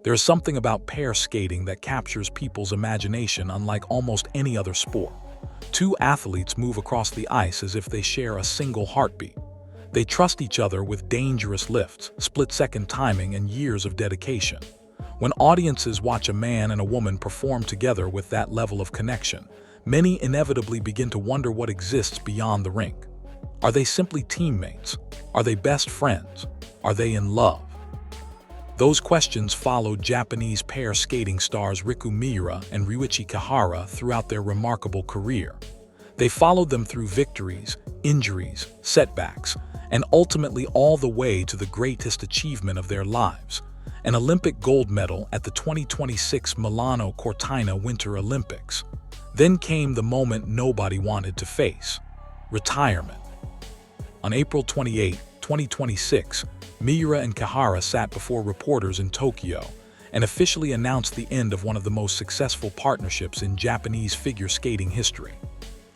There is something about pair skating that captures people's imagination unlike almost any other sport. Two athletes move across the ice as if they share a single heartbeat. They trust each other with dangerous lifts, split-second timing, and years of dedication. When audiences watch a man and a woman perform together with that level of connection, many inevitably begin to wonder what exists beyond the rink. Are they simply teammates? Are they best friends? Are they in love? Those questions followed Japanese pair skating stars Riku Miura and Ryuichi Kihara throughout their remarkable career. They followed them through victories, injuries, setbacks, and ultimately all the way to the greatest achievement of their lives, an Olympic gold medal at the 2026 Milano Cortina Winter Olympics. Then came the moment nobody wanted to face: retirement. On April 28, 2026, Miura and Kihara sat before reporters in Tokyo and officially announced the end of one of the most successful partnerships in Japanese figure skating history.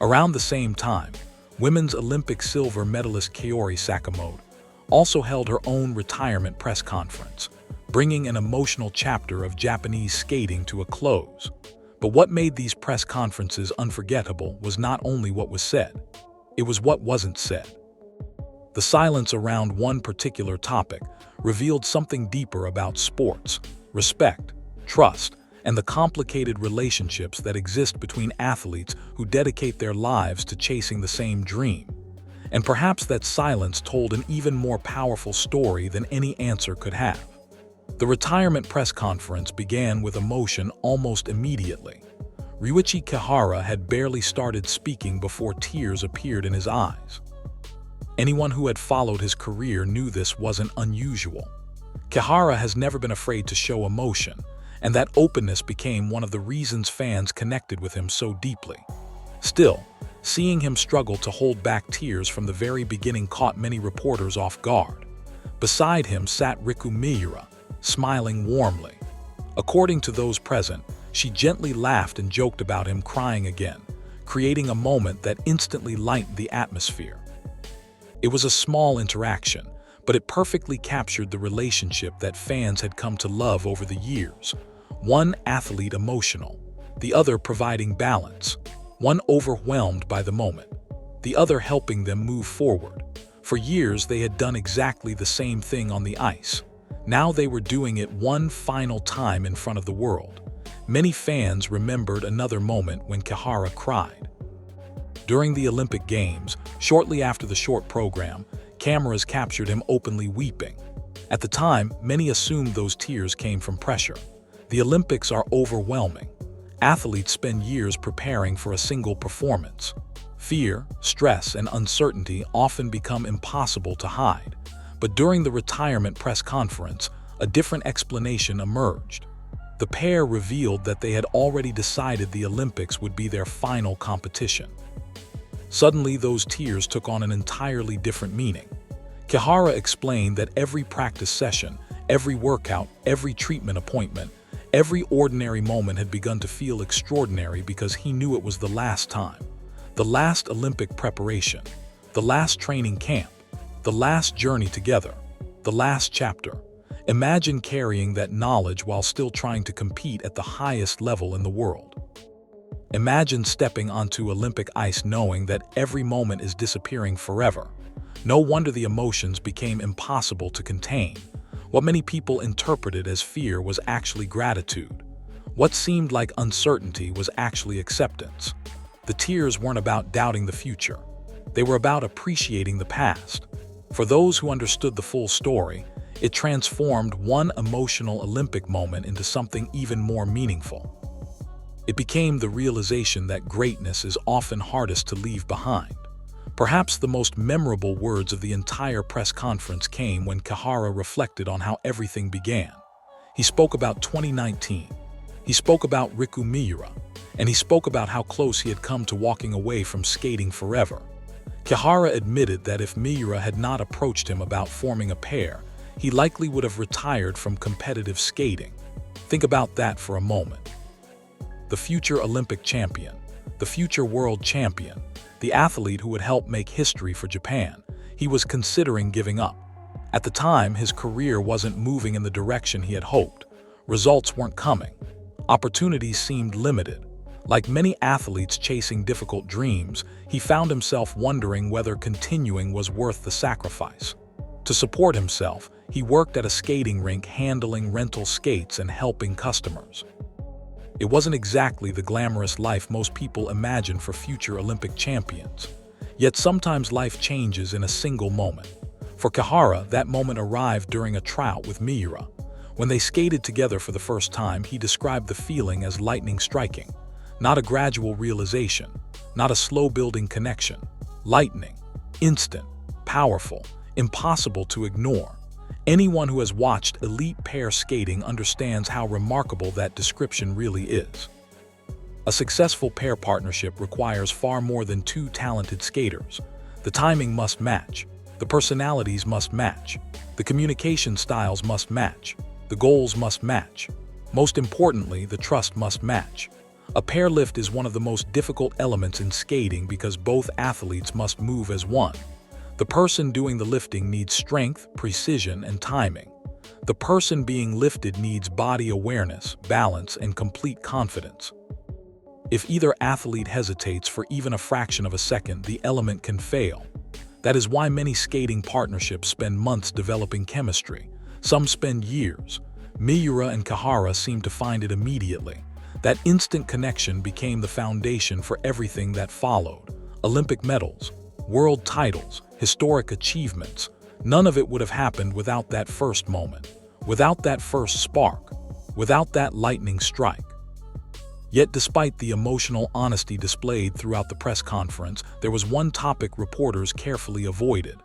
Around the same time, women's Olympic silver medalist Kaori Sakamoto also held her own retirement press conference, bringing an emotional chapter of Japanese skating to a close. But what made these press conferences unforgettable was not only what was said, it was what wasn't said. The silence around one particular topic revealed something deeper about sports, respect, trust, and the complicated relationships that exist between athletes who dedicate their lives to chasing the same dream. And perhaps that silence told an even more powerful story than any answer could have. The retirement press conference began with emotion almost immediately. Ryuichi Kihara had barely started speaking before tears appeared in his eyes. Anyone who had followed his career knew this wasn't unusual. Kihara has never been afraid to show emotion, and that openness became one of the reasons fans connected with him so deeply. Still, seeing him struggle to hold back tears from the very beginning caught many reporters off guard. Beside him sat Riku Miura, smiling warmly. According to those present, she gently laughed and joked about him crying again, creating a moment that instantly lightened the atmosphere. It was a small interaction, but it perfectly captured the relationship that fans had come to love over the years. One athlete emotional, the other providing balance, one overwhelmed by the moment, the other helping them move forward. For years they had done exactly the same thing on the ice. Now they were doing it one final time in front of the world. Many fans remembered another moment when Kihara cried. During the Olympic Games, shortly after the short program, cameras captured him openly weeping. At the time, many assumed those tears came from pressure. The Olympics are overwhelming. Athletes spend years preparing for a single performance. Fear, stress, and uncertainty often become impossible to hide. But during the retirement press conference, a different explanation emerged. The pair revealed that they had already decided the Olympics would be their final competition. Suddenly, those tears took on an entirely different meaning. Kihara explained that every practice session, every workout, every treatment appointment, every ordinary moment had begun to feel extraordinary because he knew it was the last time. The last Olympic preparation, the last training camp, the last journey together, the last chapter. Imagine carrying that knowledge while still trying to compete at the highest level in the world. Imagine stepping onto Olympic ice knowing that every moment is disappearing forever. No wonder the emotions became impossible to contain. What many people interpreted as fear was actually gratitude. What seemed like uncertainty was actually acceptance. The tears weren't about doubting the future. They were about appreciating the past. For those who understood the full story, it transformed one emotional Olympic moment into something even more meaningful. It became the realization that greatness is often hardest to leave behind. Perhaps the most memorable words of the entire press conference came when Kihara reflected on how everything began. He spoke about 2019. He spoke about Riku Miura, and he spoke about how close he had come to walking away from skating forever. Kihara admitted that if Miura had not approached him about forming a pair, he likely would have retired from competitive skating. Think about that for a moment. The future Olympic champion, the future world champion, the athlete who would help make history for Japan, he was considering giving up. At the time, his career wasn't moving in the direction he had hoped. Results weren't coming. Opportunities seemed limited. Like many athletes chasing difficult dreams, he found himself wondering whether continuing was worth the sacrifice. To support himself, he worked at a skating rink handling rental skates and helping customers. It wasn't exactly the glamorous life most people imagine for future Olympic champions. Yet sometimes life changes in a single moment. For Kihara, that moment arrived during a tryout with Miura. When they skated together for the first time, he described the feeling as lightning striking. Not a gradual realization, not a slow-building connection. Lightning, instant, powerful, impossible to ignore. Anyone who has watched elite pair skating understands how remarkable that description really is. A successful pair partnership requires far more than two talented skaters. The timing must match, the personalities must match, the communication styles must match, the goals must match. Most importantly, the trust must match. A pair lift is one of the most difficult elements in skating because both athletes must move as one. The person doing the lifting needs strength, precision, and timing. The person being lifted needs body awareness, balance, and complete confidence. If either athlete hesitates for even a fraction of a second, the element can fail. That is why many skating partnerships spend months developing chemistry. Some spend years. Miura and Kihara seemed to find it immediately. That instant connection became the foundation for everything that followed. Olympic medals, world titles, historic achievements. None of it would have happened without that first moment, without that first spark, without that lightning strike. Yet despite the emotional honesty displayed throughout the press conference, there was one topic reporters carefully avoided.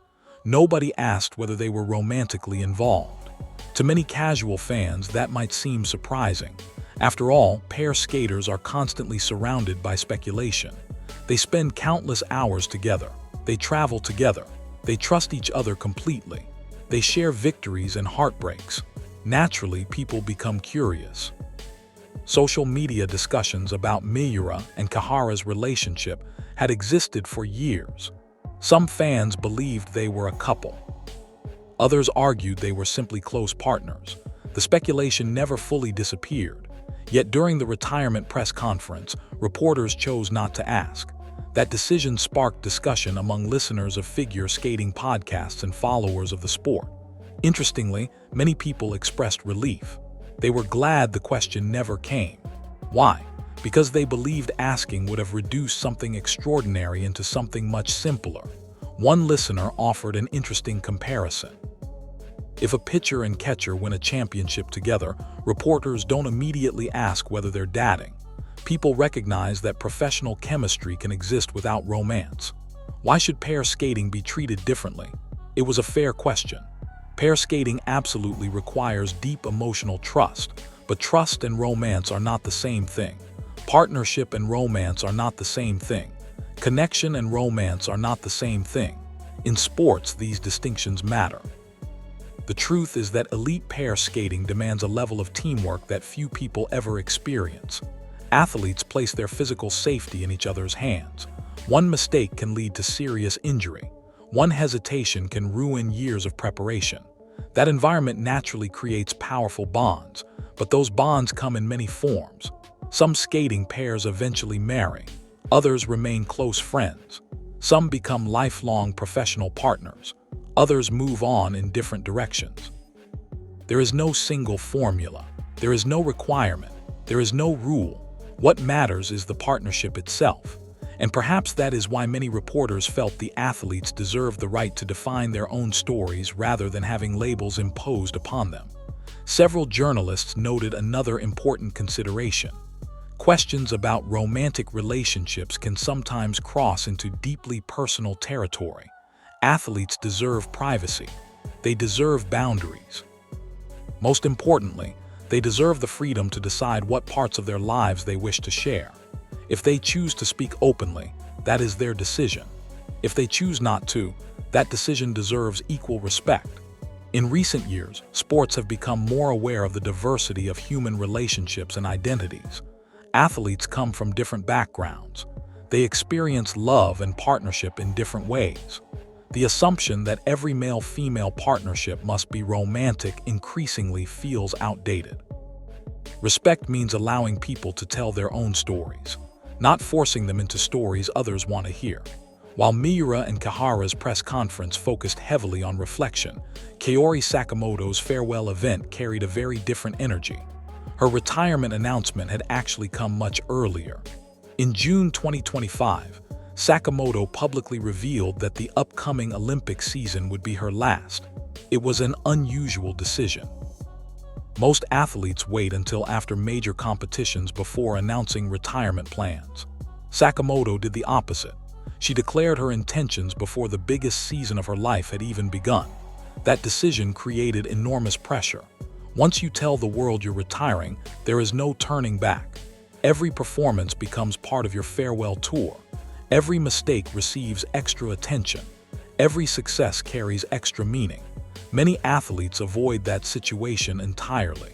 Nobody asked whether they were romantically involved. To many casual fans, that might seem surprising. After all, pair skaters are constantly surrounded by speculation. They spend countless hours together. They travel together. They trust each other completely. They share victories and heartbreaks. Naturally, people become curious. Social media discussions about Miura and Kihara's relationship had existed for years. Some fans believed they were a couple. Others argued they were simply close partners. The speculation never fully disappeared. Yet during the retirement press conference, reporters chose not to ask. That decision sparked discussion among listeners of figure skating podcasts and followers of the sport. Interestingly, many people expressed relief. They were glad the question never came. Why? Because they believed asking would have reduced something extraordinary into something much simpler. One listener offered an interesting comparison. If a pitcher and catcher win a championship together, reporters don't immediately ask whether they're dating. People recognize that professional chemistry can exist without romance. Why should pair skating be treated differently? It was a fair question. Pair skating absolutely requires deep emotional trust, but trust and romance are not the same thing. Partnership and romance are not the same thing. Connection and romance are not the same thing. In sports, these distinctions matter. The truth is that elite pair skating demands a level of teamwork that few people ever experience. Athletes place their physical safety in each other's hands. One mistake can lead to serious injury. One hesitation can ruin years of preparation. That environment naturally creates powerful bonds, but those bonds come in many forms. Some skating pairs eventually marry. Others remain close friends. Some become lifelong professional partners. Others move on in different directions. There is no single formula. There is no requirement. There is no rule. What matters is the partnership itself. And perhaps that is why many reporters felt the athletes deserved the right to define their own stories rather than having labels imposed upon them. Several journalists noted another important consideration. Questions about romantic relationships can sometimes cross into deeply personal territory. Athletes deserve privacy. They deserve boundaries. Most importantly, they deserve the freedom to decide what parts of their lives they wish to share. If they choose to speak openly, that is their decision. If they choose not to, that decision deserves equal respect. In recent years, sports have become more aware of the diversity of human relationships and identities. Athletes come from different backgrounds. They experience love and partnership in different ways. The assumption that every male-female partnership must be romantic increasingly feels outdated. Respect means allowing people to tell their own stories, not forcing them into stories others want to hear. While Miura and Kihara's press conference focused heavily on reflection, Kaori Sakamoto's farewell event carried a very different energy. Her retirement announcement had actually come much earlier. In June 2025, Sakamoto publicly revealed that the upcoming Olympic season would be her last. It was an unusual decision. Most athletes wait until after major competitions before announcing retirement plans. Sakamoto did the opposite. She declared her intentions before the biggest season of her life had even begun. That decision created enormous pressure. Once you tell the world you're retiring, there is no turning back. Every performance becomes part of your farewell tour. Every mistake receives extra attention. Every success carries extra meaning. Many athletes avoid that situation entirely.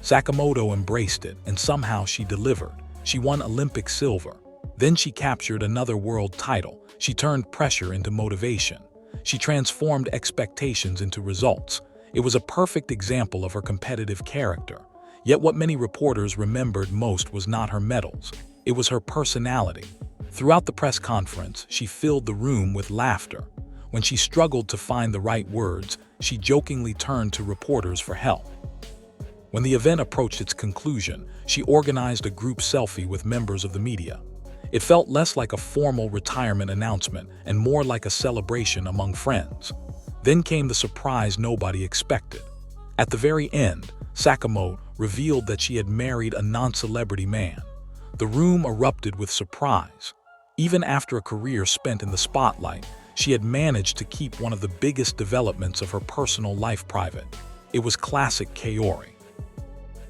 Sakamoto embraced it, and somehow she delivered. She won Olympic silver. Then she captured another world title. She turned pressure into motivation. She transformed expectations into results. It was a perfect example of her competitive character. Yet what many reporters remembered most was not her medals. It was her personality. Throughout the press conference, she filled the room with laughter. When she struggled to find the right words, she jokingly turned to reporters for help. When the event approached its conclusion, she organized a group selfie with members of the media. It felt less like a formal retirement announcement and more like a celebration among friends. Then came the surprise nobody expected. At the very end, Sakamoto revealed that she had married a non-celebrity man. The room erupted with surprise. Even after a career spent in the spotlight, she had managed to keep one of the biggest developments of her personal life private. It was classic Kaori.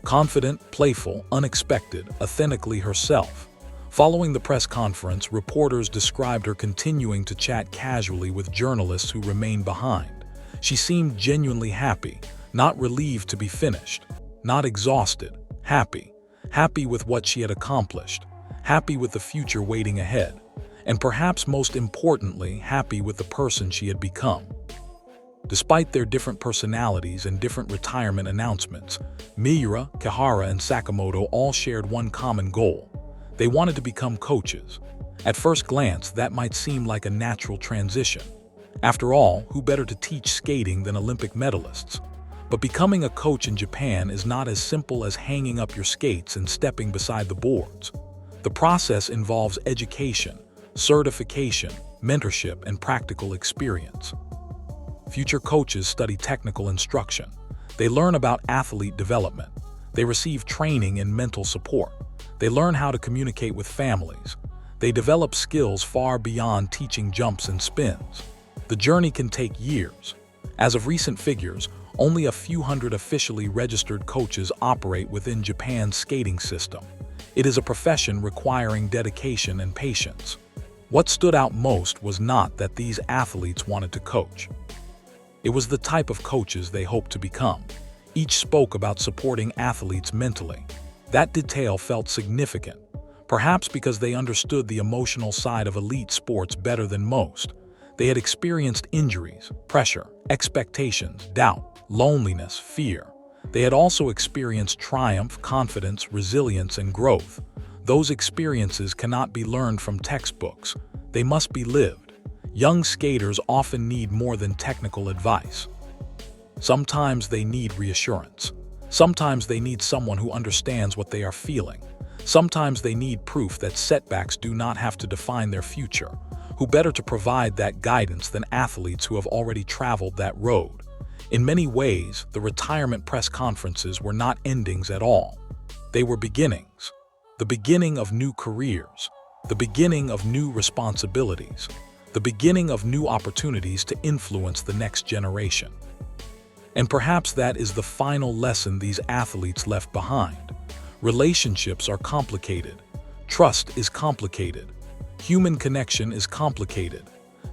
Confident, playful, unexpected, authentically herself. Following the press conference, reporters described her continuing to chat casually with journalists who remained behind. She seemed genuinely happy, not relieved to be finished, not exhausted, happy. Happy with what she had accomplished, happy with the future waiting ahead, and perhaps most importantly, happy with the person she had become. Despite their different personalities and different retirement announcements, Miura, Kihara, and Sakamoto all shared one common goal. They wanted to become coaches. At first glance, that might seem like a natural transition. After all, who better to teach skating than Olympic medalists? But becoming a coach in Japan is not as simple as hanging up your skates and stepping beside the boards. The process involves education, certification, mentorship, and practical experience. Future coaches study technical instruction. They learn about athlete development. They receive training in mental support. They learn how to communicate with families. They develop skills far beyond teaching jumps and spins. The journey can take years. As of recent figures, only a few hundred officially registered coaches operate within Japan's skating system. It is a profession requiring dedication and patience. What stood out most was not that these athletes wanted to coach. It was the type of coaches they hoped to become. Each spoke about supporting athletes mentally. That detail felt significant, perhaps because they understood the emotional side of elite sports better than most. They had experienced injuries, pressure, expectations, doubt, loneliness, fear. They had also experienced triumph, confidence, resilience, and growth. Those experiences cannot be learned from textbooks. They must be lived. Young skaters often need more than technical advice. Sometimes they need reassurance. Sometimes they need someone who understands what they are feeling. Sometimes they need proof that setbacks do not have to define their future. Who better to provide that guidance than athletes who have already traveled that road? In many ways, the retirement press conferences were not endings at all. They were beginnings. The beginning of new careers. The beginning of new responsibilities. The beginning of new opportunities to influence the next generation. And perhaps that is the final lesson these athletes left behind. Relationships are complicated. Trust is complicated. Human connection is complicated.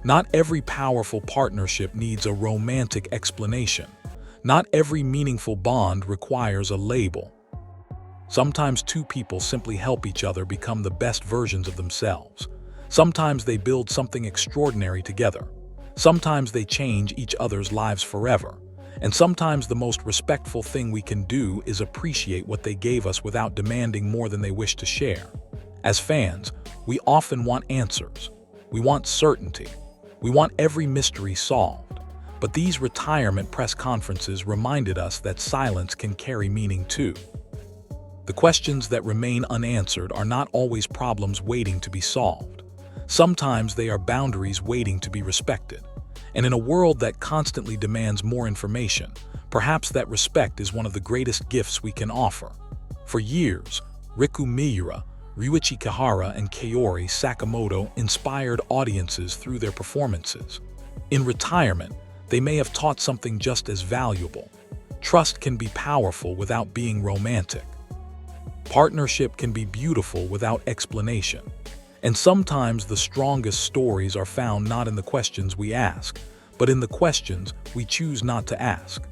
Not every powerful partnership needs a romantic explanation. Not every meaningful bond requires a label. Sometimes two people simply help each other become the best versions of themselves. Sometimes they build something extraordinary together. Sometimes they change each other's lives forever. And sometimes the most respectful thing we can do is appreciate what they gave us without demanding more than they wish to share. As fans, we often want answers. We want certainty. We want every mystery solved. But these retirement press conferences reminded us that silence can carry meaning too. The questions that remain unanswered are not always problems waiting to be solved. Sometimes they are boundaries waiting to be respected. And in a world that constantly demands more information, perhaps that respect is one of the greatest gifts we can offer. For years, Riku Miura Ryuichi Kihara and Kaori Sakamoto inspired audiences through their performances. In retirement, they may have taught something just as valuable. Trust can be powerful without being romantic. Partnership can be beautiful without explanation. And sometimes the strongest stories are found not in the questions we ask, but in the questions we choose not to ask.